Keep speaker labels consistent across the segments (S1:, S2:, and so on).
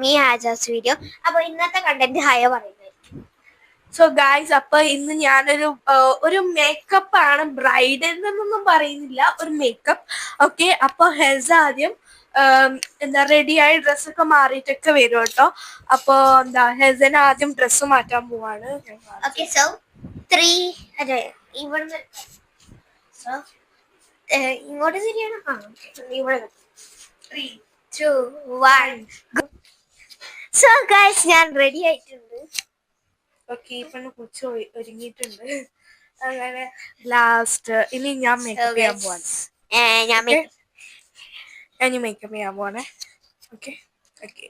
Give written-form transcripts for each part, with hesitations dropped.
S1: Me Hajas video. അപ്പോൾ ഇന്നത്തെ content ഹായ പറയുന്നതായിരിക്കും.
S2: സോ ഗായ്സ്, അപ്പൊ ഇന്ന് ഞാനൊരു മേക്കപ്പ് ആണ്, ബ്രൈഡൽ എന്നൊന്നും പറയുന്നില്ല, ഒരു മേക്കപ്പ്. ഓക്കെ, അപ്പൊ ഹെൽസ് ആദ്യം എന്താ റെഡിയായി ഡ്രസ്സൊക്കെ മാറിയിട്ടൊക്കെ വരും കേട്ടോ. അപ്പൊ എന്താ ഹെൽസിന് ആദ്യം ഡ്രസ്സ് മാറ്റാൻ പോവാണ്.
S1: ഓക്കെ, സോ 3 അതെ ഇവിടുന്ന് സോ ഇങ്ങോട്ട് ശരിയാണ്. ഇവിടെ 3, 2, 1. സോ ഗൈസ്, ഞാൻ റെഡി ആയിട്ടുണ്ട്.
S2: ഓക്കെ, ഇപ്പൊ കുറിച്ച് ഒരുങ്ങിയിട്ടുണ്ട്. അങ്ങനെ ലാസ്റ്റ് ഇനി ഞാൻ മേക്കപ്പ് ചെയ്യാൻ പോവാണ്. ഞാൻ മേക്കപ്പ് ചെയ്യാൻ പോവാണേ. ഓക്കെ ഓക്കെ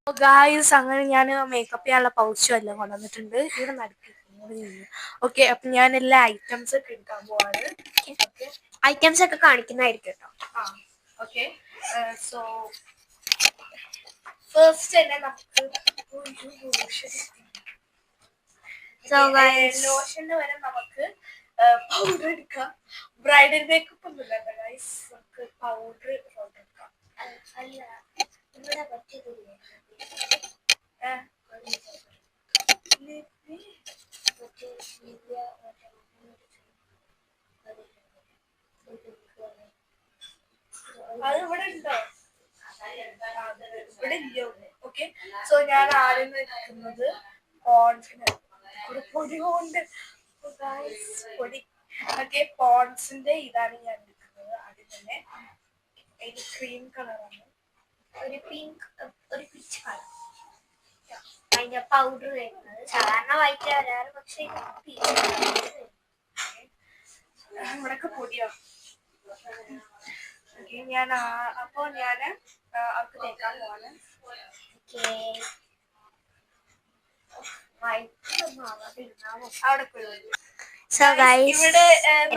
S2: ഗായ്സ്, അങ്ങനെ ഞാൻ മേക്കപ്പ് ചെയ്യാനുള്ള പൗച്ചും എല്ലാം കൊണ്ടുവന്നിട്ടുണ്ട്. ഇവിടെ നടക്കി. ഓക്കെ, അപ്പൊ ഞാൻ എല്ലാ ഐറ്റംസ് ഒക്കെ എടുക്കാൻ പോവാണ്.
S1: ഐറ്റംസ് ഒക്കെ കാണിക്കുന്നതായിരിക്കും കേട്ടോ.
S2: ഓക്കെ, സോ ഫസ്റ്റ് തന്നെ നമുക്ക് ലോഷന്റെ വരെ നമുക്ക് പൗഡർ എടുക്കാം. ബ്രൈഡൽ മേക്കപ്പ് ഒന്നുമില്ല ഗൈസ്, നമുക്ക് പൗഡർ എടുക്കാം.
S1: അല്ല, ഇവിടെ പറ്റിയതില്ലേ?
S2: അത് ഇവിടെ ഉണ്ടോ? ഇവിടെ ഇല്ലോ. ഓക്കെ, സോ ഞാൻ ആദ്യം എടുക്കുന്നത് പൊടി കൊണ്ട് പൊടി. ഓക്കെ, പോൺസിന്റെ ഇതാണ് ഞാൻ എടുക്കുന്നത്. ആദ്യം തന്നെ ഒരു ക്രീം കളറാണ്,
S1: ഒരു പിങ്ക്, ഒരു പിച്ച് കളർ. അതിന്റെ പൗഡർ വരുന്നത് സാധാരണ വൈറ്റ് വരാറ്, പക്ഷെ
S2: ഇവിടൊക്കെ പൊടിയോ. ഓക്കെ, ഞാൻ അവർക്ക് തേക്കാൻ പോവാണ്. ഇവിടെ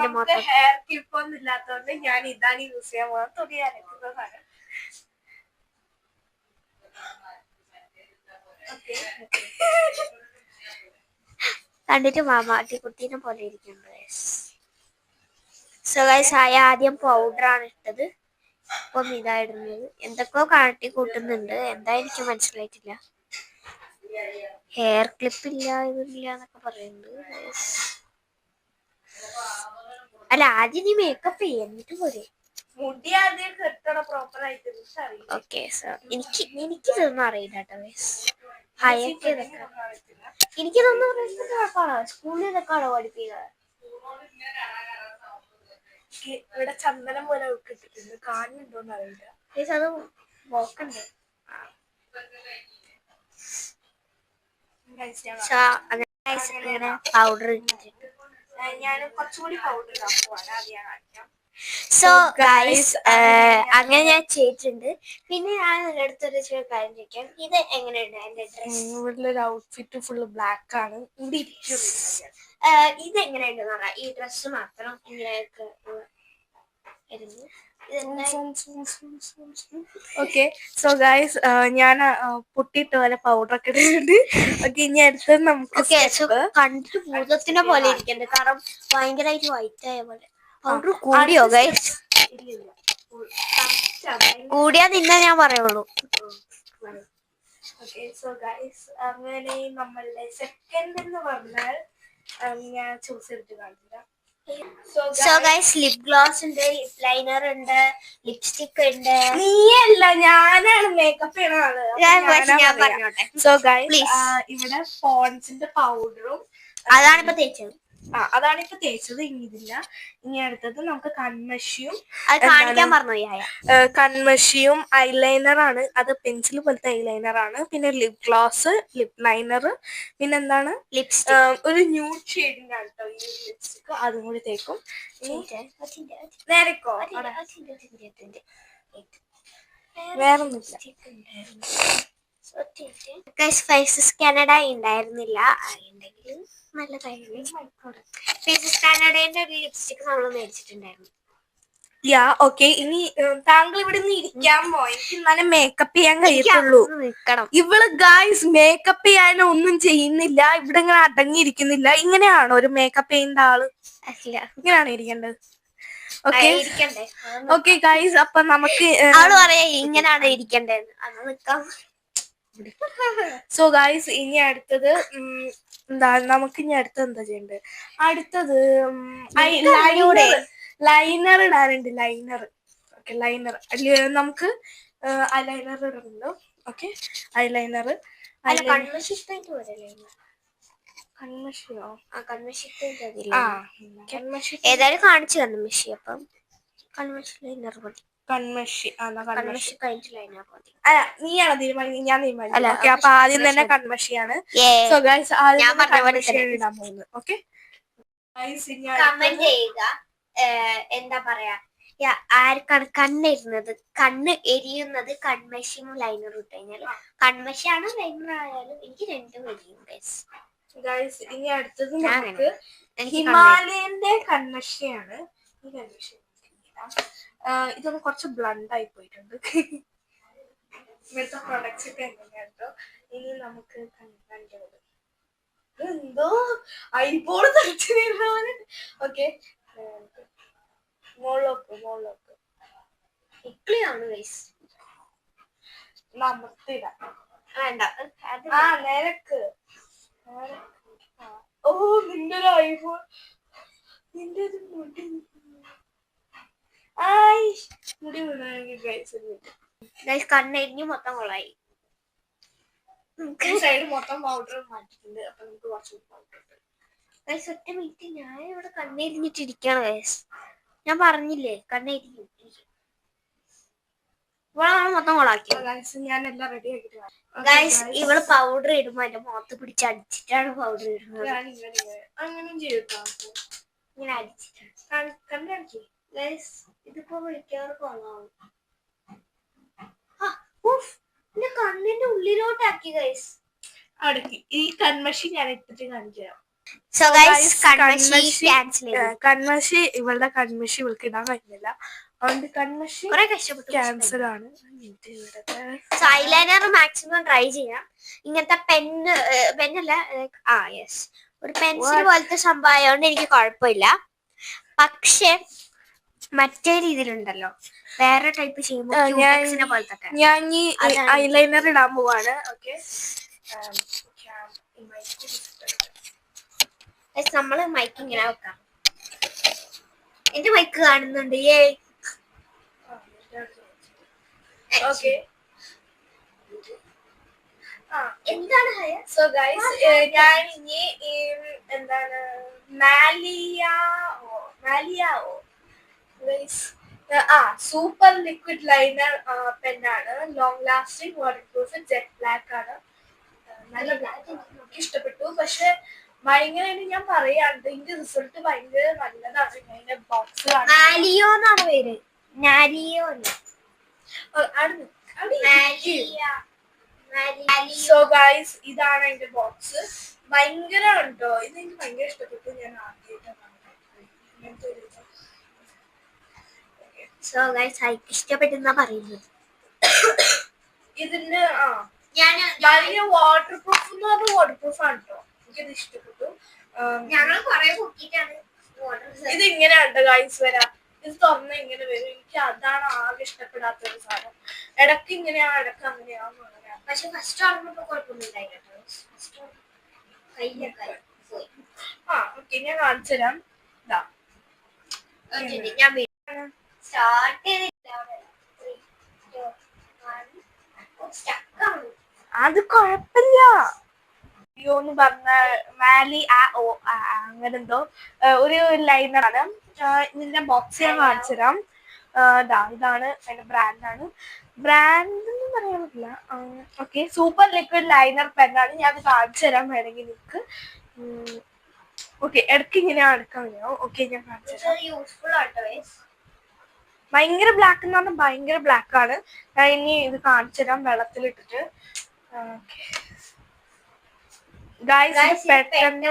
S2: നമുക്ക് ഹെയർ ക്ലിപ്പ് ഒന്നും ഇല്ലാത്തതുകൊണ്ട് ഞാൻ ഇതാണ് യൂസ് ചെയ്യാൻ പോകാൻ. തൊടി അരക്കുന്നതാണ്.
S1: കണ്ടിട്ട് മാമാട്ടി കുട്ടീനെ പോലെ ഇരിക്കുന്നുണ്ട്. സോ ഗൈസ്, ആദ്യം പൗഡറാണ് ഇട്ടത്. ഇപ്പം ഇതായിടുന്നത് എന്തൊക്കെയോ കാട്ടി കൂട്ടുന്നുണ്ട്. എന്താ എനിക്ക് മനസ്സിലായിട്ടില്ല. ഹെയർ ക്ലിപ്പ് ഇല്ല, ഇതില്ല എന്നൊക്കെ പറയുന്നുണ്ട്. അല്ല, ആദ്യം നീ മേക്കപ്പ് ചെയ്യ, എന്നിട്ട് പോരെ.
S2: മുടി ആദ്യം കെട്ടണം പ്രോപ്പർ ആയിട്ട്.
S1: ഓക്കെ, സോ എനിക്കിതൊന്നും അറിയില്ല കേട്ടോ. ഹയൊക്കെ എനിക്കിതൊന്നും അറിയില്ല. സ്കൂളിൽ ഇതൊക്കെയാണോ പഠിപ്പിക്കുക?
S2: ഇവിടെ ചന്ദനം പോലെ ഇട്ടിട്ടുണ്ട്, കാണുന്നുണ്ടോന്ന് അറിയില്ല.
S1: അത് നോക്കണ്ടേ? അങ്ങനെ പൗഡർ ഇട്ടിട്ട്
S2: ഞാൻ കുറച്ചുകൂടി പൗഡർ ഇടാൻ പോവാണ്. ആദ്യം കാണിക്കാം.
S1: സോ ഗൈസ്, അങ്ങനെ ഞാൻ ചെയ്തിട്ടുണ്ട്. പിന്നെ ഞാൻ എൻ്റെ അടുത്തൊരു കാര്യം ചോദിക്കാം, ഇത് എങ്ങനെയുണ്ട് എന്റെ ഡ്രസ്?
S2: ഒരു ഔട്ട്ഫിറ്റ് ഫുള്ള് ബ്ലാക്ക് ആണ്.
S1: ഇത് എങ്ങനെയുണ്ടെന്ന് പറയാം. ഈ ഡ്രസ്സ് മാത്രം ഇങ്ങനെയൊക്കെ
S2: ഓക്കെ, സോ ഗൈസ്, ഞാൻ പൊട്ടിയിട്ട് പോലെ പൗഡർ ഒക്കെ ഇട്ടിട്ടുണ്ട്. ഓക്കെ, ഇനി അടുത്തത് നമുക്ക്
S1: കണ്ടിട്ട് ഭൂതത്തിനെ പോലെ ഇരിക്കണ്ടേ, കാരണം ഭയങ്കരമായിട്ട് വൈറ്റ് ആയ പോലെ. പൗഡർ കൂടിയോ ഗൈസ്? കൂടിയാ നിന്നെ ഞാൻ പറയുള്ളൂ.
S2: ഓക്കെ, സോ ഗൈസ്, അങ്ങനെ നമ്മളുടെ സെക്കൻഡ് എന്ന് പറഞ്ഞാൽ ഞാൻ ചൂസ് ചെയ്തിട്ട് കാണില്ല.
S1: സോ ഗൈസ്, ലിപ് ഗ്ലോസ് ഉണ്ട്, ലിപ് ലൈനർ ഉണ്ട്, ലിപ്സ്റ്റിക് ഉണ്ട്.
S2: നീയല്ല, ഞാനാണ് മേക്കപ്പ് ചെയ്യണ ആള്. സോ ഗൈസ്, ഇവിടെ പോൺസിന്റെ പൗഡറും
S1: അതാണിപ്പോ തേച്ചത്.
S2: അതാണിപ്പോ തേച്ചത്. ഇനി ഇതില്ല. ഇനി അടുത്തത് നമുക്ക് കൺമഷിയും കൺമഷിയും ഐലൈനർ ആണ്. അത് പെൻസിൽ പോലത്തെ ഐലൈനർ ആണ്. പിന്നെ ലിപ് ഗ്ലോസ്, ലിപ് ലൈനർ, പിന്നെന്താണ് ഒരു ന്യൂഡ് ഷെയ്ഡിന്റെ ആണ് കേട്ടോ ഈ ലിപ്സ്റ്റിക്. അതും കൂടി തേക്കും. നേരെക്കോ വേറൊന്നുമില്ല.
S1: ഫേസസ് കാനഡ ഉണ്ടായിരുന്നില്ല, ഉണ്ടെങ്കിൽ നല്ലതായിരുന്നു. ഫേസസ് കാനഡേന്റെ ഒരു ലിപ്സ്റ്റിക് നമ്മൾ മേടിച്ചിട്ടുണ്ടായിരുന്നു.
S2: ഓക്കെ, ഇനി താങ്കൾ ഇവിടെ നിന്ന് ഇരിക്കാമോ? എനിക്ക് എന്നാലും മേക്കപ്പ് ചെയ്യാൻ കഴിയത്തുള്ളൂ. ഇവള് ഗായ്സ് മേക്കപ്പ് ചെയ്യാൻ ഒന്നും ചെയ്യുന്നില്ല, ഇവിടെ ഇങ്ങനെ അടങ്ങിയിരിക്കുന്നില്ല. ഇങ്ങനെയാണോ ഒരു മേക്കപ്പ് ചെയ്യേണ്ട ആള്? ഇങ്ങനെയാണോ ഇരിക്കേണ്ടത്? ഓക്കെ ഗായ്സ്, അപ്പൊ നമുക്ക്
S1: അവള് പറയാ ഇങ്ങനെയാണ് ഇരിക്കേണ്ടത്. അത് നിക്കാം.
S2: സോ ഗൈസ് ഇനി അടുത്തത് എന്താ നമുക്ക് ഇനി അടുത്തത് എന്താ ചെയ്യേണ്ടത്? അടുത്തത് ലൈനർ ഇടാനുണ്ട്. ലൈനർ ഓക്കെ, ലൈനർ നമുക്ക് ഐലൈനർ ഇടുന്നുണ്ടോ? ഓക്കെ, ഐലൈനർ കൺമഷിയോ?
S1: ഏതായാലും കാണിച്ചു കൺമഷി. അപ്പം കൺമഷി ലൈനർ മതി.
S2: കൺമഷി
S1: കൺമഷി കഴിഞ്ഞിട്ട് ലൈനർ മതി.
S2: നീയാണോ തീരുമാനിക്കുന്നത്? ഞാൻ തീരുമാനിച്ചു. ഓക്കെ, അപ്പൊ ആദ്യം തന്നെ കൺമഷിയാണ്. സോ ഗൈസ് ആദ്യം കൺമഷിയാണ് ഇടാൻ പോകുന്നത്. ഓക്കെ,
S1: കമന്റ് ചെയ്യുക. എന്താ പറയാ, ആർക്കാണ് കണ്ണിരുന്നത്, കണ്ണ് എരിയുന്നത് കൺമഷിയും ലൈനറും ഇട്ട് കഴിഞ്ഞാൽ? കൺമഷിയാണോ ലൈനർ ആയാലും എനിക്ക് രണ്ടും എരിയും
S2: ഗൈസ്. ഇനി അടുത്തത് നമുക്ക് ഹിമാലയന്റെ കൺമഷിയാണ്. ഈ കൺമഷി ഇതൊന്ന് കുറച്ച് ബ്ലണ്ട് ആയി പോയിട്ടുണ്ട്. ഇവിടുത്തെ പ്രൊഡക്ട്സ് ഒക്കെ എങ്ങനെയാട്ടോ. ഇനി നമുക്ക് കണ്ടത് എന്തോ ഐബോൾ തളിച്ചു വീഴുന്നവന്. Okay, മോളോക്ക്
S1: ഇക്ലിയാണ് guys.
S2: നമുക്കിടാം.
S1: വേണ്ട,
S2: നിനക്ക്. ഓ, നിന്റെ ഒരു ഐഫോൺ. നിന്റെ ഒരു മുടി മുടി വീണെങ്കിൽ
S1: ഗൈസ് കണ്ണെരിഞ്ഞ് മൊത്തം കൊള്ളായി.
S2: സൈഡ് മൊത്തം പൗഡർ മാറ്റിട്ടുണ്ട്. അപ്പൊ നമുക്ക് കുറച്ച് പൗഡർ
S1: ഗൈസ്. ഒറ്റ മിനിറ്റ്, ഞാൻ ഇവിടെ കണ്ണെരിഞ്ഞിട്ടിരിക്കാണ് ഗൈസ്. ഞാൻ പറഞ്ഞില്ലേ കണ്ണെരിഞ്ഞു. ഇവളാണ് മൊത്തം കൊളാക്കി.
S2: ഞാൻ എല്ലാം റെഡി ആക്കിട്ട്
S1: ഗൈസ്, ഇവള് പൗഡർ ഇടുമ്പോ എന്റെ മുഖത്ത് പിടിച്ച് അടിച്ചിട്ടാണ് പൗഡർ ഇടുന്നത്.
S2: അങ്ങനെ ചെയ്യട്ടോ.
S1: ഇങ്ങനെ അടിച്ചിട്ടാണ്
S2: കണ്ണടക്കി.
S1: ഗൈസ്, ഇതിപ്പോ വിളിക്കാറ് കൊള്ളാവും. എന്റെ കണ്ണിന്റെ ഉള്ളിലോട്ടാക്കി ഗൈസ്.
S2: അടക്കി. ഈ കൺമഷി ഞാൻ ഇട്ടിട്ട് കാണിച്ചു തരാം. കൺമഷി ഇവളുടെ കൺമഷി ഇവൾക്ക് ഇടാൻ കഴിയുന്നില്ല. അതുകൊണ്ട് കൺമഷി ക്യാൻസൽ ആണ്.
S1: ഐലൈനർ മാക്സിമം ട്രൈ ചെയ്യാം. ഇങ്ങനത്തെ പെന്നല്ല, ഒരു പെൻസിൽ പോലത്തെ സംഭവം ആയതുകൊണ്ട് എനിക്ക് കുഴപ്പമില്ല. പക്ഷെ മറ്റേ രീതിയിലുണ്ടല്ലോ, വേറെ ടൈപ്പ് ചെയ്യുമ്പോൾ
S2: ഞാൻ ഈ ഐലൈനർ ഇടാൻ പോവാണ്. ഓക്കെ,
S1: നമ്മള് മൈക്ക് ഇങ്ങനെ വെക്കാം. എന്റെ മൈക്ക് കാണുന്നുണ്ട്. എന്താണ്
S2: സോ ഗൈസ്, ഞാൻ ഇനി എന്താണ് മാലിയാവോ സൂപ്പർ ലിക്വിഡ് ലൈനർ പെന്നാണ്. Long lasting, water proof, jet black ആണ്. നല്ല ബ്ലാക്ക് എനിക്ക് ഇഷ്ടപ്പെട്ടു. പക്ഷെ ഭയങ്കരമായിട്ട് ഞാൻ പറയാണ്ട് ഇതിന്റെ റിസൾട്ട് ഭയങ്കര നല്ലതാണ്. അതിന്റെ ബോക്സ്
S1: നാലിയോന്നാണ് പേര്.
S2: സോ ഗൈസ്, ഇതാണ് അതിന്റെ ബോക്സ്. ഭയങ്കര ഉണ്ടോ, ഇത് എനിക്ക് ഭയങ്കര ഇഷ്ടപ്പെട്ടു. ഞാൻ ആദ്യമായിട്ടാണ്
S1: ഇഷ്ടപ്പെട്ടെന്നാ പറയുന്നത്.
S2: ഇതിന്റെ വലിയ വാട്ടർ പ്രൂഫ് എന്ന് പറഞ്ഞാൽ വാട്ടർ പ്രൂഫ് ആണ് കേട്ടോ. എനിക്കത് ഇഷ്ടപ്പെട്ടു.
S1: ഞങ്ങൾ കൊറേ പൊക്കിട്ടാണ്.
S2: ഇത് ഇങ്ങനെ ഉണ്ട് ഗൈസ് വരാം. ഇത് തുറന്ന ഇങ്ങനെ വരും. എനിക്ക് അതാണ് ആകെ ഇഷ്ടപ്പെടാത്ത ഒരു സാധനം. ഇടക്ക് ഇങ്ങനെയാ, ഇടക്ക് അങ്ങനെയാന്ന് പറയാം.
S1: പക്ഷെ ഫസ്റ്റ് ഓർമ്മ കുഴപ്പമൊന്നും ഉണ്ടായില്ല.
S2: ഓക്കെ, ഞാൻ കാണിച്ചു തരാം.
S1: ഞാൻ സ്റ്റാർട്ട് ചെയ്തില്ല.
S2: അത് കുഴപ്പമില്ല. ന്ന് പറഞ്ഞ അങ്ങനെന്തോ ഒരു ലൈനറാണ്. ഇതിന്റെ ബോക്സ് ഞാൻ കാണിച്ചു തരാം. ഇതാണ് അതിന്റെ ബ്രാൻഡാണ്. ബ്രാൻഡ് എന്ന് പറയാൻ പറ്റില്ല. ഓക്കെ, സൂപ്പർ ലിക്വിഡ് ലൈനർ പെന്നാണ്. ഞാൻ അത് കാണിച്ചു തരാൻ വേണമെങ്കിൽ നിങ്ങൾക്ക്. ഓക്കെ, ഇടയ്ക്ക് ഇങ്ങനെയാണ് എടുക്കാൻ കഴിയും. ഓക്കെ, ഞാൻ കാണിച്ചു തരാം. ഭയങ്കര ബ്ലാക്ക് എന്ന് പറഞ്ഞാൽ ഭയങ്കര ബ്ലാക്ക് ആണ്. ഞാൻ ഇനി ഇത് കാണിച്ചു തരാം വെള്ളത്തിലിട്ടിട്ട്. പെട്ടെന്ന്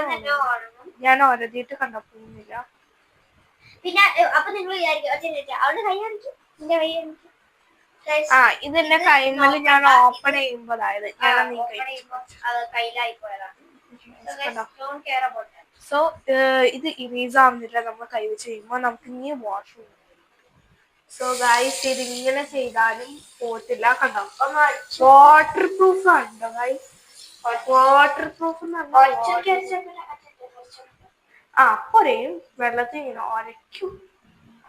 S2: ഞാൻ ഒരതിയിട്ട് കണ്ടപ്പോന്നില്ല.
S1: പിന്നെ അപ്പൊ നിങ്ങൾ
S2: ഇതെന്നെ കൈമല് ഞാൻ ഓപ്പൺ ചെയ്യുമ്പോ സോ ഇത് ഇറേസ് ആവുന്നില്ല നമ്മൾ കൈ വെച്ച് ചെയ്യുമ്പോ. നമുക്ക് ഇനി വാഷ് ചെയ്യാം. സോ ഗൈസ് ഇത് ഇങ്ങനെ ചെയ്താലും പോത്തില്ല. കണ്ടോ, വാട്ടർ പ്രൂഫ് ആണ് ഗൈസ്. വാട്ടർ പ്രൂഫ് പൊരയും വെള്ളത്തിൽ ഇങ്ങനെ ഒരയ്ക്കും,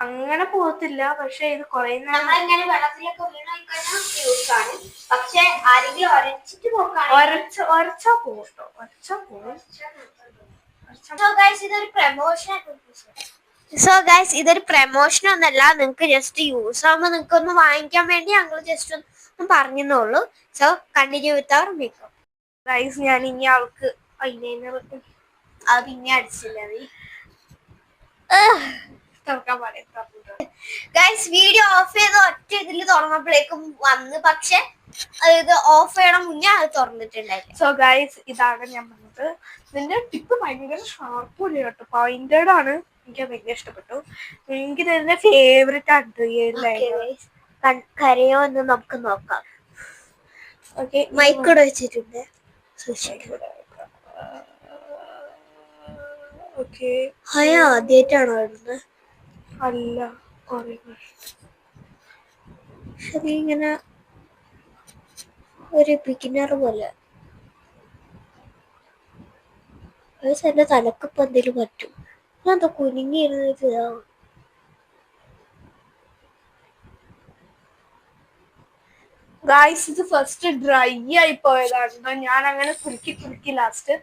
S2: അങ്ങനെ പോകത്തില്ല. പക്ഷെ ഇത് കുറെ
S1: പക്ഷെ ആരെങ്കിലും
S2: ഒരച്ചാ പോട്ടോ, ഒരച്ചാ പോകും.
S1: സോ ഗൈസ് ഇതൊരു പ്രമോഷൻ ഒന്നല്ല, നിങ്ങൾക്ക് ജസ്റ്റ് യൂസ് ആവുമ്പോ നിങ്ങൾക്ക് ഒന്ന് വാങ്ങിക്കാൻ വേണ്ടി ഞങ്ങൾ ജസ്റ്റ് ഒന്ന് പറഞ്ഞെന്നുള്ളൂ. So continue with our makeup.
S2: Guys ഞാൻ ഇനി അവൾക്ക് ഐലൈനർ
S1: അത് പിന്നെ അടിച്ചില്ല ഗൈസ്. വീഡിയോ ഓഫ് ചെയ്ത് ഒറ്റ ഇതിൽ തുറന്നപ്പോഴേക്കും വന്ന്, പക്ഷെ ഇത് ഓഫ് ചെയ്യണം മുന്നേ അത് തുറന്നിട്ടുണ്ടായില്ല.
S2: സോ ഗൈസ് ഇതാണ് ഞാൻ പറഞ്ഞത്. ഇതിന്റെ ടിപ്പ് ഭയങ്കര ഷാർപ്പ് കേട്ടോ, പോയിന്റഡ് ആണ്. എനിക്ക് ഭയങ്കര ഇഷ്ടപ്പെട്ടു. എനിക്ക് ഇതിന്റെ ഫേവറേറ്റ് ആണ്.
S1: കരയോ എന്ന് നമുക്ക് നോക്കാം.
S2: ഓക്കെ,
S1: മൈക്കൂടെ വെച്ചിട്ടുണ്ട്.
S2: ഓക്കെ,
S1: ഹയ ആദ്യമായിട്ടാണോ ഇടുന്നത്?
S2: അല്ല,
S1: ശരി, ഇങ്ങനെ ഒരു ബിഗിനർ പോലെ. എന്റെ തലക്കിപ്പോ എന്തേലും പറ്റും. ഞാൻ എന്താ കുനിങ്ങിയിരുന്നത്?
S2: ഗായ്സ് ഇത് ഫസ്റ്റ് ഡ്രൈ ആയി പോയതാണ്. ഞാൻ അങ്ങനെ കുലുക്കി ലാസ്റ്റ്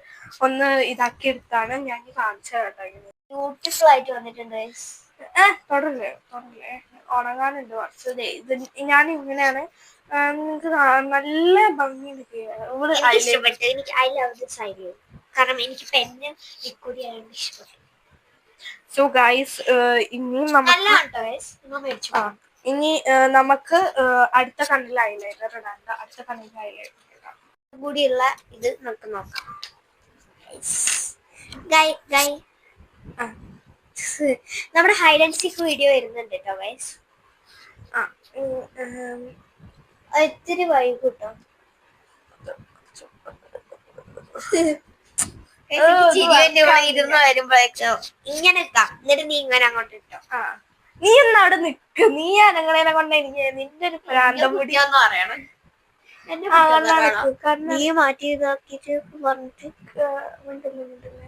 S2: ഒന്ന് ഇതാക്കി എടുത്താണ് ഞാൻ കാണിച്ചു കേട്ടോ.
S1: ബ്യൂട്ടിഫുൾ ആയിട്ട് വന്നിട്ടുണ്ട്.
S2: തുടരല്ലേ ഉണങ്ങാനുണ്ട് കുറച്ച്. ഇത് ഞാൻ ഇങ്ങനെയാണ്, നിങ്ങൾക്ക് നല്ല ഭംഗി
S1: ഇഷ്ടപ്പെട്ടു. എനിക്ക് ഐ ലവ് ദിസ് ഐഡിയ. കാരണം എനിക്ക് പെന്ന് ലിക്വിഡ് ആയിട്ട് ഇഷ്ടപ്പെട്ടു.
S2: സോ ഗായ്സ് ഇനി ഇനി നമുക്ക് അടുത്ത കണ്ണിൽ ഐലൈനർ ഇടാണ്ട്. അടുത്ത കണ്ണിൽ ഐലൈനർ
S1: കൂടിയുള്ള ഇത് നമുക്ക് നോക്കാം. നമ്മുടെ ഹൈഡ് ആൻഡ് സീക്ക് വീഡിയോ വരുന്നുണ്ട് കേട്ടോ ഗൈസ്. ഇത്തിരി വൈകി കിട്ടോ. ഇരുന്ന് വരുമ്പോഴേക്കോ ഇങ്ങനെ ഇട്ടാ, എന്നിട്ട് നീ ഇങ്ങനെ അങ്ങോട്ട് ഇട്ടോ.
S2: നീ എന്നാ അവിടെ നിക്ക്, നീ അനങ്ങളെ കൊണ്ട് എനിക്ക് നിന്റെ ഒരു പ്രാന്തം
S1: പിടിക്കാന്ന് പറയണം. നീ മാറ്റി ഇതാക്കിട്ട് പറഞ്ഞിട്ട്
S2: മിണ്ടില്ലേ.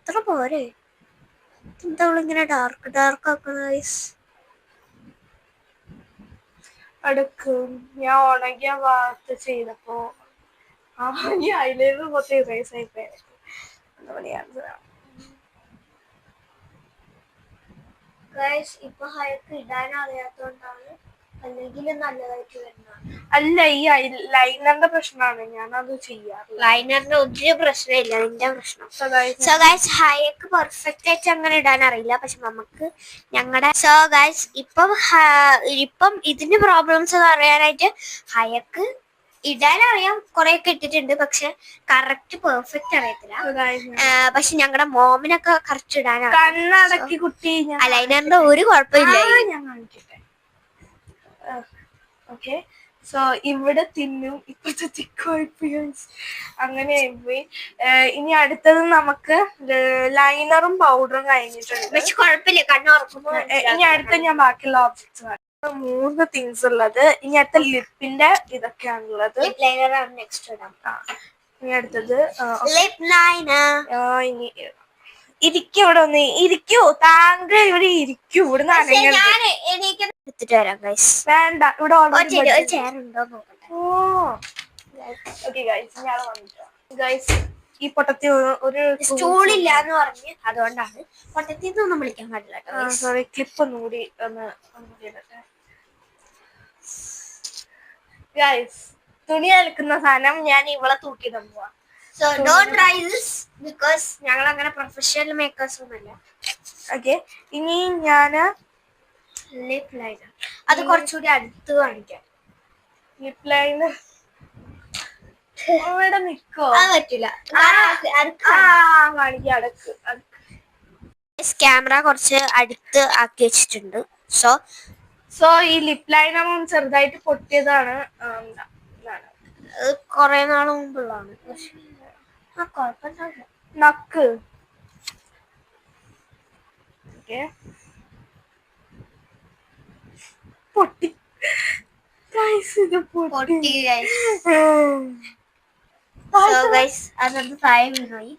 S1: അത്ര പോരെ? എന്താ ഇങ്ങനെ ഡാർക്ക് ഡാർക്ക് ആക്കുന്ന?
S2: അടുക്കും ഞാൻ ഉണങ്ങിയ ഭാഗത്ത് ചെയ്തപ്പോ ഈ ഐലൈനർ മൊത്തം ഇറേസ് ആയി പോയി.
S1: ഇപ്പൊ ഹയക്ക് ഇടാൻ അറിയാത്തോണ്ടാണ്, അല്ലെങ്കിൽ നല്ലതായിട്ട് വരുന്നതാണ്.
S2: അല്ല, ഈ ലൈനറിന്റെ പ്രശ്നമാണ്, ഞാനത് ചെയ്യാറില്ല.
S1: ലൈനറിന്റെ ഒരു പ്രശ്നമില്ല, നിന്റെ പ്രശ്നം. സോ ഗൈസ് ഹയക്ക് പെർഫെക്റ്റ് ആയിട്ട് അങ്ങനെ ഇടാൻ അറിയില്ല, പക്ഷെ നമുക്ക് ഞങ്ങളുടെ സോ ഗൈസ് ഇപ്പം ഇതിന്റെ പ്രോബ്ലംസ് അറിയാനായിട്ട് ഹയക്ക് ഇടാൻ അറിയാം, കുറെ ഒക്കെ ഇട്ടിട്ടുണ്ട്, പക്ഷെ കറക്റ്റ് പെർഫെക്റ്റ് അറിയത്തില്ല. പക്ഷെ ഞങ്ങളുടെ മോമിനൊക്കെ കറക്റ്റ് ഇടാനാണ്.
S2: കണ്ണടക്കി കുട്ടി
S1: ലൈനറിന്റെ ഒരു കുഴപ്പമില്ല.
S2: ഞാൻ കാണിക്കട്ടെ. ഓക്കെ, സോ ഇവിടെ തിന്നും ഇപ്പോഴത്തെ തിക്കുവായിപ്പോയി, അങ്ങനെ ആയിപ്പോയി. ഇനി അടുത്തത് നമുക്ക് ലൈനറും പൗഡറും കഴിഞ്ഞിട്ടുണ്ട്.
S1: പക്ഷെ കുഴപ്പമില്ല, കണ്ണുറക്കുമ്പോ.
S2: ഇനി അടുത്ത ഞാൻ ബാക്കിയുള്ള ഓബ്ജക്ട്സ് കാണിക്കും. 3 തിങ്സ് ഉള്ളത്. ഇനി അടുത്ത ലിപ്പിന്റെ ഇതൊക്കെയാണുള്ളത്. ഇനി അടുത്തത് ഇനി ഇരിക്കൂ, ഇവിടെ ഒന്ന് ഇരിക്കൂ, താങ്കൾ ഇവിടെ ഇരിക്കൂ. ഇവിടെ വേണ്ട, ഇവിടെ ഗൈസ് ഈ പൊട്ടത്തി ഒരു
S1: സ്റ്റൂളില്ല എന്ന് പറഞ്ഞ് അതുകൊണ്ടാണ് പൊട്ടത്തിന്നൊന്നും വിളിക്കാൻ പാടില്ല.
S2: സോറി, ക്ലിപ്പ് ഒന്നുകൂടി ഒന്ന് ഇടട്ടെ. ഗൈസ് തുണി അലക്കുന്ന സാധനം ഞാൻ ഇവളെ തൂക്കി തന്നുവാ.
S1: So don't try this because ഞങ്ങൾ അങ്ങനെ പ്രൊഫഷണൽ മേക്കേഴ്സ് ഒന്നുമല്ല.
S2: ഓക്കെ, ഇനി ഞാന്
S1: ലിപ് ലൈനർ അത് കുറച്ചുകൂടി അടുത്ത് കാണിക്കാം.
S2: ലിപ് ലൈനർ ഇവിടെ നിക്കോ?
S1: അത് പറ്റില്ല,
S2: കാണിക്കാം. അടുക്ക്
S1: ക്യാമറ കുറച്ച് അടുത്ത് ആക്കി വെച്ചിട്ടുണ്ട്. സോ
S2: സോ ഈ ലിപ് ലൈനർ ചെറുതായിട്ട് പൊട്ടിയതാണ്. ഇതാണ്
S1: കൊറേ നാള് മുമ്പുള്ളതാണ്. ആ കുഴപ്പമില്ല.
S2: നക്ക് പൊട്ടി. ഇത് പൊട്ടി.
S1: അതൊന്ന് താഴെ വീണുപോയി.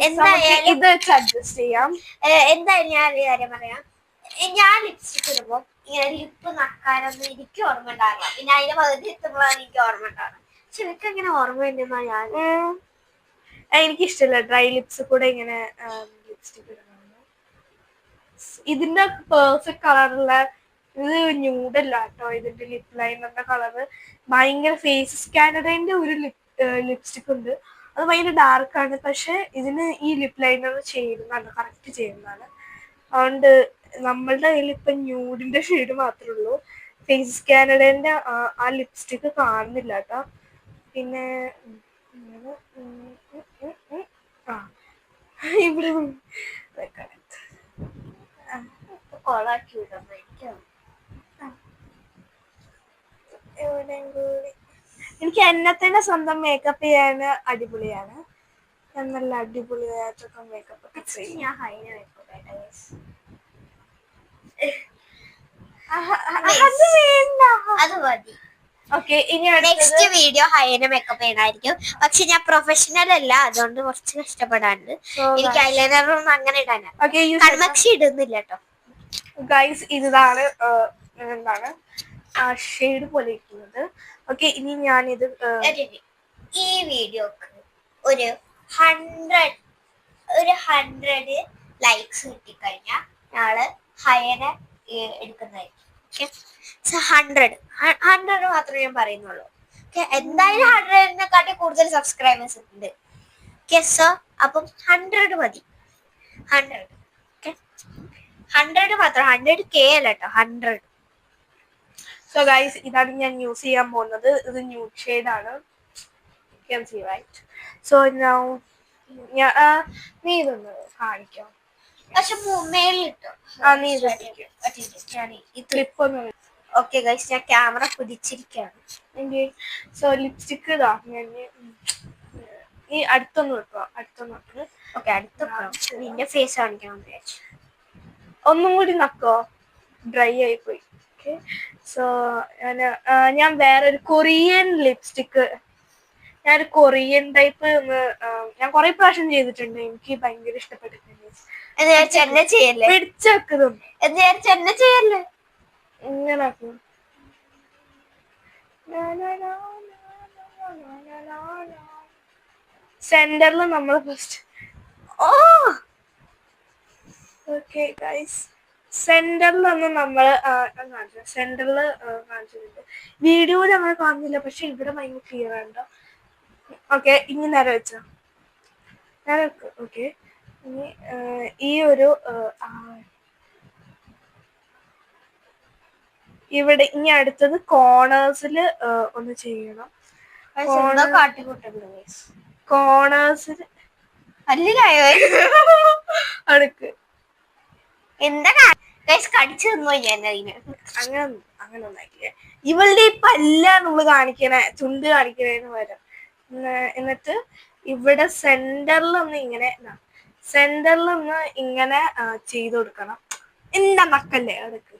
S1: എന്തായാലും
S2: ഇത് അഡ്ജസ്റ്റ് ചെയ്യാം.
S1: എന്തായാലും ഞാൻ ഒരു കാര്യം പറയാം. ഞാൻ ലിപ്സ്റ്റിക് ഇടുമ്പോ ഇങ്ങനെ ലിപ്പ് നക്കാനൊന്നും എനിക്ക് ഓർമ്മ ഉണ്ടാവില്ല. പിന്നെ അതിന്റെ പകുതി എത്തുമ്പോഴാണ് എനിക്ക് ഓർമ്മ ഉണ്ടാവുക. പക്ഷെ എനിക്ക് അങ്ങനെ ഓർമ്മ ഉണ്ടെന്നാ ഞാൻ.
S2: എനിക്കിഷ്ടല്ല ഡ്രൈ ലിപ്സ് കൂടെ ഇങ്ങനെ ലിപ്സ്റ്റിക് ഇടുന്നത്. ഇതിന്റെ പെർഫെക്റ്റ് കളറുള്ള ഇത് ന്യൂഡല്ല കേട്ടോ. ഇതിന്റെ ലിപ് ലൈനറിന്റെ കളറ് ഭയങ്കര ഫേസ് സ്കാനറിന്റെ ഒരു ലിപ്സ്റ്റിക് ഉണ്ട്. അത് ഭയങ്കര ഡാർക്കാണ്. പക്ഷെ ഇതിന് ഈ ലിപ് ലൈനർ ചെയ്യുന്നതാണ്, കറക്റ്റ് ചെയ്യുന്നതാണ്. അതുകൊണ്ട് നമ്മളുടെ കയ്യിൽ ഇപ്പൊ ന്യൂഡിന്റെ ഷെയ്ഡ് മാത്രമേ ഉള്ളൂ. ഫേസ് സ്കാനറിന്റെ ആ ലിപ്സ്റ്റിക് കാണുന്നില്ല കേട്ടോ. പിന്നെ ഇവിടെ
S1: കൊളാക്കി വിടാൻ
S2: എനിക്ക് എന്നെ തന്നെ സ്വന്തം മേക്കപ്പ് ചെയ്യാൻ അടിപൊളിയാണ്. ഞാൻ നല്ല അടിപൊളിയായിട്ടൊക്കെ മേക്കപ്പ് ഒക്കെ ചെയ്യും.
S1: ഞാൻ ഹൈന വെക്കും. അത് മതി.
S2: ഓക്കെ, ഇനി
S1: നെക്സ്റ്റ് വീഡിയോ ഹൈന മേക്കപ്പ് ചെയ്യണായിരിക്കും. പക്ഷെ ഞാൻ പ്രൊഫഷണൽ അല്ല, അതുകൊണ്ട് കുറച്ച് കഷ്ടപ്പെടാണ്ട്. എനിക്ക് ഐലൈനറൊന്നും അങ്ങനെ ഇടാനാണ്. കൺമക്ഷി ഇടുന്നില്ല കേട്ടോ
S2: ഗൈസ്. ഇതാണ് എന്താണ് ഷെയ്ഡ് പോലെ ഇരിക്കുന്നത്. ഓക്കെ, ഇനി ഞാനിത്
S1: ഈ വീഡിയോക്ക് ഒരു 100 ലൈക്സ് കിട്ടിക്കഴിഞ്ഞാൽ ഞങ്ങള് ഹയന എടുക്കുന്നതായിരിക്കും. 100 മാത്രമേ ഞാൻ പറയുന്നുള്ളൂ. എന്തായാലും 100-നെക്കാട്ടി കൂടുതൽ സബ്സ്ക്രൈബേഴ്സ് ഉണ്ട്. സോ അപ്പം 100 മതി. 100 മാത്രം, 100K അല്ല കേട്ടോ, 100.
S2: സോ ഗൈസ്, ഇതാണ് ഞാൻ യൂസ് ചെയ്യാൻ പോകുന്നത്. ഇത് ന്യൂഡ് ഷെയ്ഡ് ആണ്. സോ നീ ഇതൊന്ന് കാണിക്കാം.
S1: പക്ഷെ മേലിട്ടോ
S2: നീ
S1: ഓക്കെ ഗൈസ്, ഞാൻ ക്യാമറ പിടിച്ചിരിക്കുകയാണ്.
S2: സോ ലിപ്സ്റ്റിക് ഇതാ ഞാൻ ഈ അടുത്തൊന്ന് വെക്കുക.
S1: ഓക്കെ, അടുത്ത നിന്റെ ഫേസ് കാണിക്കണം.
S2: ഒന്നും കൂടി നക്കോ, ഡ്രൈ ആയി പോയി. ഓക്കെ, സോ ഞാൻ വേറൊരു കൊറിയൻ ലിപ്സ്റ്റിക്, ഞാനൊരു കൊറിയൻ ടൈപ്പ് ഞാൻ കുറെ പ്രാവശ്യം ചെയ്തിട്ടുണ്ട്. എനിക്ക് ഭയങ്കര ഇഷ്ടപ്പെട്ടിട്ടുണ്ട്. പിടിച്ചു വെക്കുന്നുണ്ട്. ഇങ്ങനെ ആക്കും. സെന്ററിൽ നമ്മൾ ഫസ്റ്റ് ഓക്കെ ഗൈസ്, സെന്ററിലൊന്നും നമ്മൾ സെന്ററിൽ കാണിച്ചിട്ടുണ്ട്. വീഡിയോയിൽ അങ്ങനെ കാണുന്നില്ല, പക്ഷെ ഇവിടെ ഭയങ്കര ക്ലിയർ ആണ്. ഓക്കെ, ഇനി നേരെ വെച്ചോ. ഓക്കെ, ഇനി ഈ ഒരു ഇവിടെ ഇനി അടുത്തത് കോർണേഴ്സിൽ ഒന്ന് ചെയ്യണം. കോർണേഴ്സിൽ അടുക്ക്
S1: എന്താ കടിച്ചു തന്നോ ഞാൻ അതിന്.
S2: അങ്ങനെ ഒന്നാക്കില്ല. ഇവളുടെ ഈ പല്ല നമ്മള് കാണിക്കണേ, ചുണ്ട് കാണിക്കണേന്ന് പകരം എന്നിട്ട് ഇവിടെ സെന്ററിലൊന്ന് ഇങ്ങനെ ചെയ്ത് കൊടുക്കണം. എന്താ മക്കല്ലേ അടുക്ക്.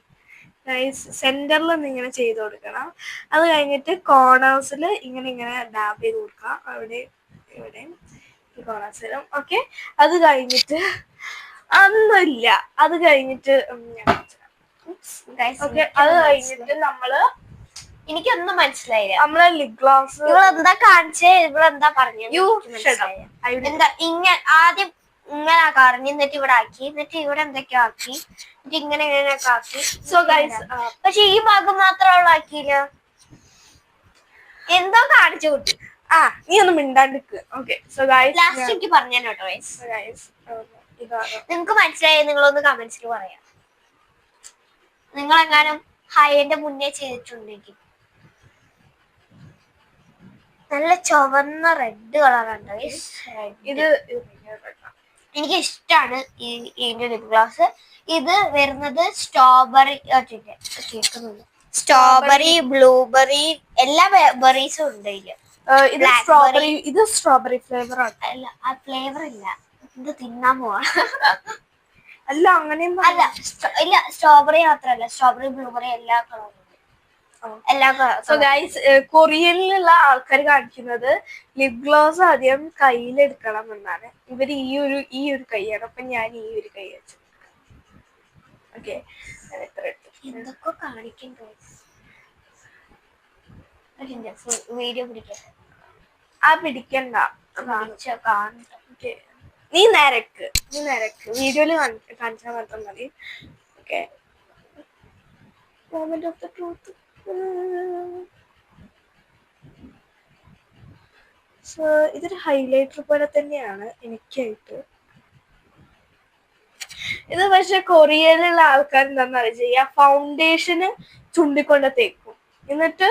S2: സെന്ററിലൊന്ന് ഇങ്ങനെ ചെയ്ത് കൊടുക്കണം. അത് കഴിഞ്ഞിട്ട് കോർണേഴ്സിൽ ഇങ്ങനെ ഡാബ് ചെയ്ത് കൊടുക്കാം. അവിടെ ഇവിടെ ഈ കോർണേഴ്സിലും. ഓക്കെ, അത് കഴിഞ്ഞിട്ട് ഒന്നുമില്ല. അത് കഴിഞ്ഞിട്ട് നമ്മള്
S1: എനിക്കൊന്നും മനസ്സിലായില്ല.
S2: നമ്മളെ ലിപ് ഗ്ലോസ്
S1: ഇവളെന്താ കാണിച്ചേ, ഇവളെന്താ പറഞ്ഞു? എന്താ ആദ്യം ഇങ്ങനെ പറഞ്ഞു, എന്നിട്ട് ഇവിടെ ആക്കി, എന്നിട്ട് ഇവിടെ എന്തൊക്കെയോ ആക്കി, എന്നിട്ട് ഇങ്ങനെയൊക്കെ ആക്കി.
S2: സോ ഗൈസ്,
S1: പക്ഷെ ഈ ഭാഗം മാത്രം അവളാക്കിയില്ല, എന്തോ കാണിച്ചു കൂട്ടി.
S2: നീ ഒന്നും മിണ്ടാണ്ടിക്ക്. ഓക്കെ, സോ ഗൈസ്
S1: ലാസ്റ്റ് എനിക്ക് പറഞ്ഞു കേട്ടോ. നിങ്ങക്ക് മനസ്സിലായി? നിങ്ങളൊന്ന് കമന്റ്സിൽ പറയാം. നിങ്ങളെങ്ങാനും ഹൈന്റെ മുന്നേ ചെയ്തിട്ടുണ്ടെങ്കിൽ. നല്ല ചുവന്ന റെഡ് കളറുണ്ട്.
S2: ഇത്
S1: എനിക്ക് ഇഷ്ടമാണ് ഇതിന്റെ ലിപ് ഗ്ലോസ്. ഇത് വരുന്നത് സ്ട്രോബെറി കേൾക്കുന്നില്ല, സ്ട്രോബെറി, ബ്ലൂബെറി എല്ലാ ബെറീസും ഉണ്ട് ഇതില്.
S2: ഇത് സ്ട്രോബെറി ഫ്ലേവർ ആണ്.
S1: അല്ല, ആ ഫ്ലേവർ ഇല്ല, ഇത് തിന്നാൻ പോവാ.
S2: അല്ല അങ്ങനെയൊന്നും
S1: അല്ല, ഇല്ല, സ്ട്രോബെറി മാത്രല്ല, സ്ട്രോബെറി, ബ്ലൂബെറി എല്ലാ കളറും എല്ലാ.
S2: സോ ഗൈസ്, കൊറിയനിലുള്ള ആൾക്കാർ കാണിക്കുന്നത് ലിപ് ഗ്ലോസ് ആദ്യം കയ്യിലെടുക്കണം എന്നാണ്. ഇവര് ഈ ഒരു കൈയാണ്, അപ്പൊ ഞാൻ ഈ ഒരു കൈ വെച്ചു. ഓക്കെ,
S1: എന്തൊക്കെ കാണിക്കും വീഡിയോ പിടിക്കാൻ.
S2: ആ പിടിക്കണ്ട,
S1: കാണട്ടെ.
S2: നീ നിരക്ക് വീഡിയോയില് കാണിച്ചാൽ മാത്രം മതി. Okay, moment of the truth. So ഇതൊരു ഹൈലൈറ്റർ പോലെ തന്നെയാണ് എനിക്കായിട്ട്. ഇത് പക്ഷെ കൊറിയയിലുള്ള ആൾക്കാർ എന്താണെന്ന് അറിയാ, ഫൗണ്ടേഷന് ചുണ്ടിക്കൊണ്ട് തേക്കും, എന്നിട്ട്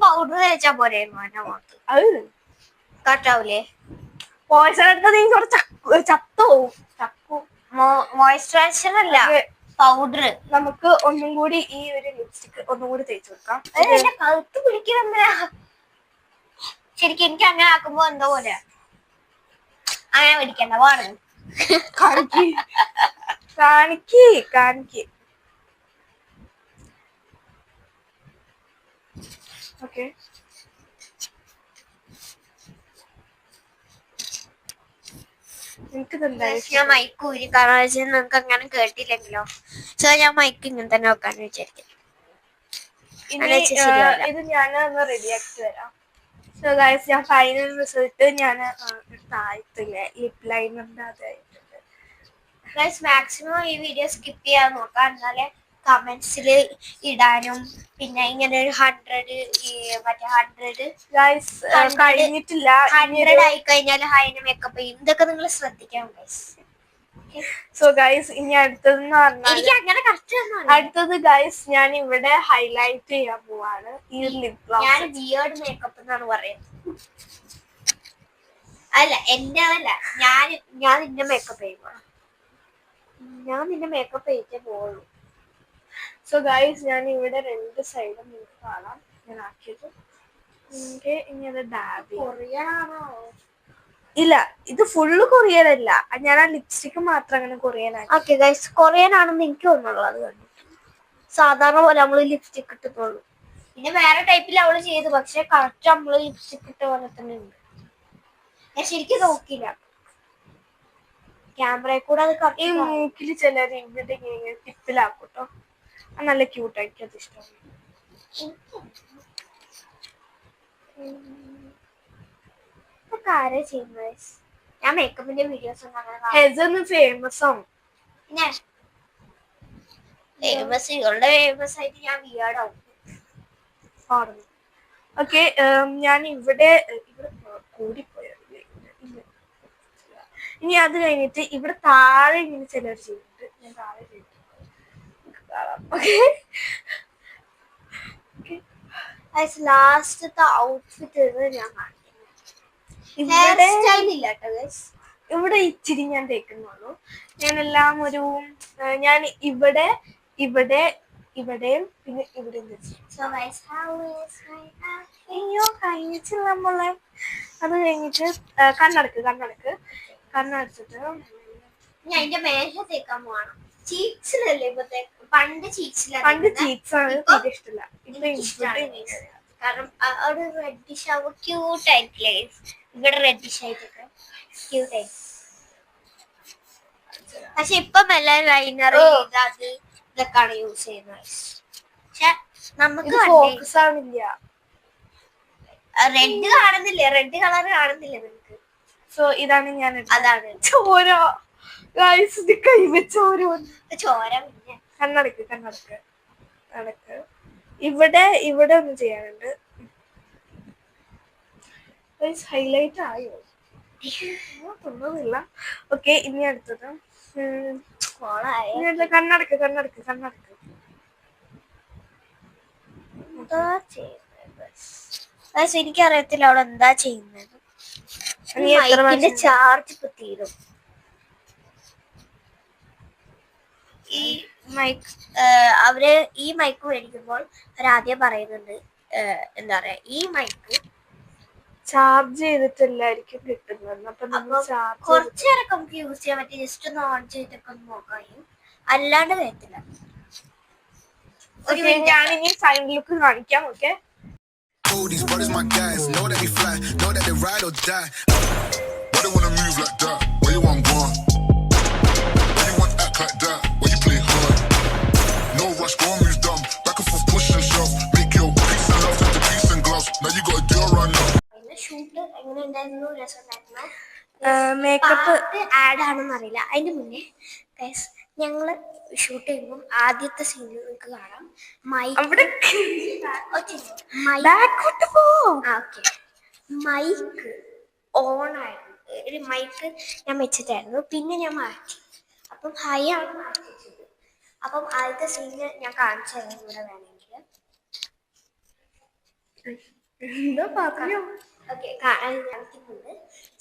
S1: പൗഡർ തേച്ചാ പോരെ,
S2: അത്
S1: കട്ടാവൂലേ? മോയ്സ്ചറൈസർ അല്ല, പൗഡർ.
S2: നമുക്ക് ഒന്നും കൂടി ഈ ഒരു ലിപ്സ്റ്റിക് ഒന്നും കൂടി തേച്ച് വെക്കാം.
S1: കഴുത്ത് പിടിക്കുന്ന ശരിക്കും എനിക്ക് അങ്ങനെ ആക്കുമ്പോ എന്തോ പോലെ. അങ്ങനെ പിടിക്കണ്ട, വാണ്
S2: കാണിക്ക്. ഓക്കെ,
S1: ഞാൻ മൈക്ക് ഊരി, കാരണം വെച്ചാൽ നിങ്ങൾക്ക് അങ്ങനെ കേട്ടില്ലെങ്കിലോ. സോ ഞാൻ മൈക്ക് ഇങ്ങനെ തന്നെ വെക്കാന്ന് വിചാരിക്കും.
S2: ഇത് ഞാൻ ഒന്ന് റെഡിയാക്കി തരാം. സോ ഗൈസ്, ഞാൻ ഫൈനൽ റിസൾട്ട് ഞാൻ താഴ്ത്തില്ല, ലിപ് ലൈനറിന്റെ അതായിട്ടുണ്ട്.
S1: ഗൈസ്, മാക്സിമം ഈ വീഡിയോ സ്കിപ്പ് ചെയ്യാൻ നോക്കാം, എന്നാലേ കമന്റ്സിൽ ഇടാനും. പിന്നെ ഇങ്ങനെ ഒരു 100
S2: ഗൈസ് കഴിഞ്ഞിട്ടില്ല.
S1: 100 ആയി കഴിഞ്ഞാൽ ഹൈന മേക്കപ്പ് ചെയ്യും. ഇതൊക്കെ നിങ്ങൾ ശ്രദ്ധിക്കണം ഗൈസ്.
S2: സോ ഗൈസ്, ഇനി അടുത്തതെന്ന് പറഞ്ഞാൽ അടുത്തത് ഗൈസ്, ഞാൻ ഇവിടെ ഹൈലൈറ്റ് ചെയ്യാൻ പോവാണ് ഈ ലിപ് ഗ്ലോസ്.
S1: ഞാൻ വിയേർഡ് മേക്കപ്പ് എന്നാണ് പറയുന്നത്. അല്ല, എന്റെ അതല്ല, ഞാൻ നിന്റെ മേക്കപ്പ് ചെയ്യുമ്പോ ഞാൻ നിന്റെ മേക്കപ്പ് ചെയ്തേ പോവുള്ളൂ.
S2: സോ ഗൈസ്, ഞാൻ ഇവിടെ 2 സൈഡും നിങ്ങൾക്ക് കാണാം ഞാൻ ആക്കിയത്. ഇനി അത് ഡാബ്
S1: കൊറിയനാണോ?
S2: ഇല്ല, ഇത് ഫുള്ള് കൊറിയൻ അല്ല, ഞാൻ ആ ലിപ്സ്റ്റിക് മാത്രം അങ്ങനെ കൊറിയനാക്കി.
S1: ഓക്കെ ഗൈസ്, കൊറിയൻ ആണെന്ന് എനിക്ക് തോന്നുന്നുള്ളത് കണ്ടിട്ട്. സാധാരണ പോലെ നമ്മള് ലിപ്സ്റ്റിക് ഇട്ടിട്ടുള്ളൂ. പിന്നെ വേറെ ടൈപ്പിൽ അവള് ചെയ്തു, പക്ഷെ കറക്റ്റ് നമ്മള് ലിപ്സ്റ്റിക് ഇട്ട പോലെ തന്നെ ഉണ്ട്. ഞാൻ ശരിക്കും നോക്കില്ല, ക്യാമറയിൽ കൂടെ അത്
S2: ഈ മൂക്കിൽ ചിലർ ഇവിടെ ഇങ്ങനെ ടിപ്പിലാക്കൂട്ടോ, അത് നല്ല ക്യൂട്ടായിരിക്കും, അത് ഇഷ്ടമാണ്.
S1: ഞാൻ മേക്കപ്പിന്റെ വീഡിയോസ് ഒന്നും
S2: അങ്ങനെ ഫേമസ് ആണ്.
S1: പിന്നെ ഇവളുടെ ഫേമസ് ആയിട്ട് ഞാൻ വിയേർഡാവും.
S2: ഓക്കെ, ഞാൻ ഇവിടെ കൂടിപ്പോയത്. ഇനി അത് കഴിഞ്ഞിട്ട് ഇവിടെ താഴെ ഇങ്ങനെ ചിലർ ചെയ്തിട്ട് ഞാൻ താഴെ ചെയ്തിട്ട്
S1: ലാസ്റ്റത്തെ ഔട്ട്ഫിറ്റ് ഞാൻ
S2: ഇവിടെ ഇച്ചിരി ഞാൻ തേക്കുന്നുള്ളൂ. ഞാനെല്ലാം ഞാൻ ഇവിടെയും പിന്നെ ഇവിടെ കഴിഞ്ഞിട്ട് നമ്മളെ അത് കഴിഞ്ഞിട്ട് കണ്ണടച്ചിട്ട്
S1: ഞാൻ അതിന്റെ മേലെ തേക്കാൻ പോവാണ്. ചീക്സിലല്ലേ പണ്ട്
S2: പണ്ട് ചീക്സാണ് തീരെ ഇഷ്ടമില്ല.
S1: കാരണം ഒരു റെഡിഷ് ആവുമ്പോ ക്യൂട്ട് ആയിട്ടില്ലേ, ഇവിടെ റെഡിഷ് ആയിട്ടൊക്കെ ക്യൂട്ട് ആയി. പക്ഷെ ഇപ്പം എല്ലാരും ലൈനർ അത് ഇതൊക്കെയാണ് യൂസ് ചെയ്യുന്നത്. പക്ഷെ നമുക്ക്
S2: ഫോക്കസ് ആവില്ല,
S1: റെഡ് കാണുന്നില്ലേ, റെഡ് കളർ കാണുന്നില്ലേ നിനക്ക്?
S2: സോ ഇതാണ് ഞാൻ
S1: അതാണ്
S2: ചോര കൈവച്ച
S1: ചോര. പിന്നെ
S2: കണ്ണടക്ക് ഇവിടെ ഒന്ന് ചെയ്യാനുണ്ട്. ഹൈലൈറ്റ് ആയോ തോന്നുന്നില്ല. ഓക്കെ, ഇനി അടുത്തത് കണ്ണടക്ക്
S1: എനിക്കറിയത്തില്ല അവൾ എന്താ ചെയ്യുന്നത്.
S2: നീ എത്ര
S1: മൈക്കിന്റെ ചാർജ് ഇപ്പൊ തീരും. ഈ മൈക്ക് അവര് ഈ മൈക്ക് മേടിക്കുമ്പോൾ അവരാദ്യം പറയുന്നുണ്ട് എന്താ പറയാ, ഈ മൈക്ക്
S2: ചാർജ് ചെയ്തിട്ടില്ലായിരിക്കും കിട്ടുന്നത്. അപ്പൊ നമ്മൾ ചാർജ്
S1: കുറച്ചു നേരമൊക്കെ നമുക്ക് യൂസ് ചെയ്യാൻ പറ്റും. ജസ്റ്റ് ഒന്ന് ഓൺ ചെയ്തിട്ടൊക്കെ ഒന്ന് നോക്കാം. അല്ലാണ്ട് വരത്തില്ല.
S2: ഞാനിനി സൈഡ് ലുക്ക് കാണിക്കാം. Okay,
S3: These brothers my guys, know that we fly, know that they ride or die. Why they wanna move like that? Where you want gone? Why you want act like that? Why you play hard? No rush, go and move dumb. Back and forth, push and shove. Make your peace and love into peace and gloves. Now you gotta do it right now.
S1: Shoot എങ്ങനെ ഉണ്ടായിരുന്നു? രസമുണ്ടായിരുന്നു.
S2: Makeup
S1: add ആണെന്ന് അറിയില്ല. അതിന്റെ മുന്നേ ഞങ്ങള് shoot ചെയ്യുമ്പോൾ ആദ്യത്തെ സീനിൽ നിങ്ങൾക്ക് കാണാം മൈക്ക് ഓൺ ആയിരുന്നു. ഒരു മൈക്ക് ഞാൻ വെച്ചിട്ടായിരുന്നു, പിന്നെ ഞാൻ മാറ്റി. അപ്പം ഹൈ ആണ് മാറ്റി വെച്ചത്. അപ്പം ആദ്യത്തെ സീനിൽ ഞാൻ കാണിച്ചു തരാം ഇവിടെ വേണമെങ്കിൽ. ഓക്കെ, കാണിക്കുന്നുണ്ട്.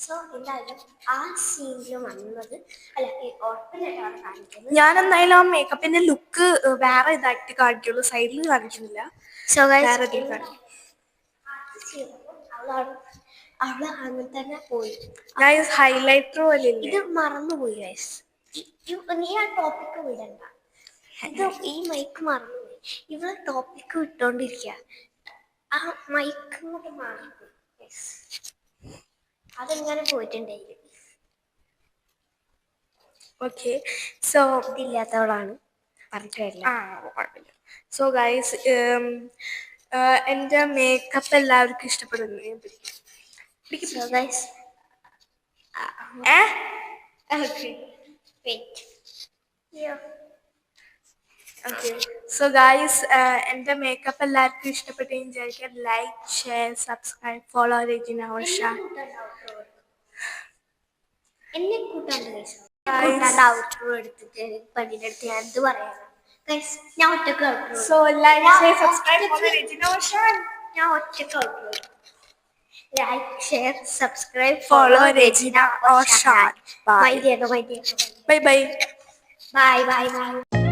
S1: സോ എന്തായാലും ആ സീനിൽ വന്നത് അല്ല, ഉറപ്പിലായിട്ടാണ് കാണിക്കുന്നത്.
S2: ഞാൻ എന്തായാലും ആ മേക്കപ്പിന്റെ ലുക്ക് വേറെ ഇതായിട്ട് കാണിക്കുള്ളൂ, സൈഡിൽ കാണിക്കുന്നില്ല.
S1: സോ
S2: വേറെ
S1: അവള് അങ്ങനെ തന്നെ പോയി.
S2: ഹൈലൈറ്റർ പോലെ
S1: ഇത് മറന്നുപോയി ഗൈസ്. നീ ആ ടോപ്പിക്ക് വിടണ്ട. ഇത് ഈ മൈക്ക് മറന്നുപോയി. ഇവള് ടോപ്പിക്ക് വിട്ടോണ്ടിരിക്കുക. ആ മൈക്ക് കൊണ്ട് മാറിപ്പോയി. അതെങ്ങനെ പോയിട്ടുണ്ടായിരുന്നു.
S2: ഓക്കെ, സോ
S1: ഇതില്ലാത്തവളാണ് പറഞ്ഞിട്ടില്ല.
S2: സോ ഗൈസ്, എൻ്റെ മേക്കപ്പ് എല്ലാവർക്കും ഇഷ്ടപ്പെടുന്നു.
S1: സോ ഗൈസ്,
S2: സോ ഗൈസ്, എൻ്റെ മേക്കപ്പ് എല്ലാവർക്കും ഇഷ്ടപ്പെട്ടെന്ന് വിചാരിക്കാൻ. Like, share, subscribe, follow Rajina Osha.
S1: എന്നെ കൂട്ടാണ്ട് എടുത്തിട്ട് പണിയെടുത്ത് ഞാൻ എന്ത് പറയാനാ. ഞാൻ ഒറ്റക്ക്
S2: so like, subscribe, follow Rajina Osha.
S1: ഞാൻ ഒറ്റക്ക് like, share, subscribe,
S2: follow Rajina Osha.
S1: Bye bye.
S2: Bye bye.
S1: Bye bye by.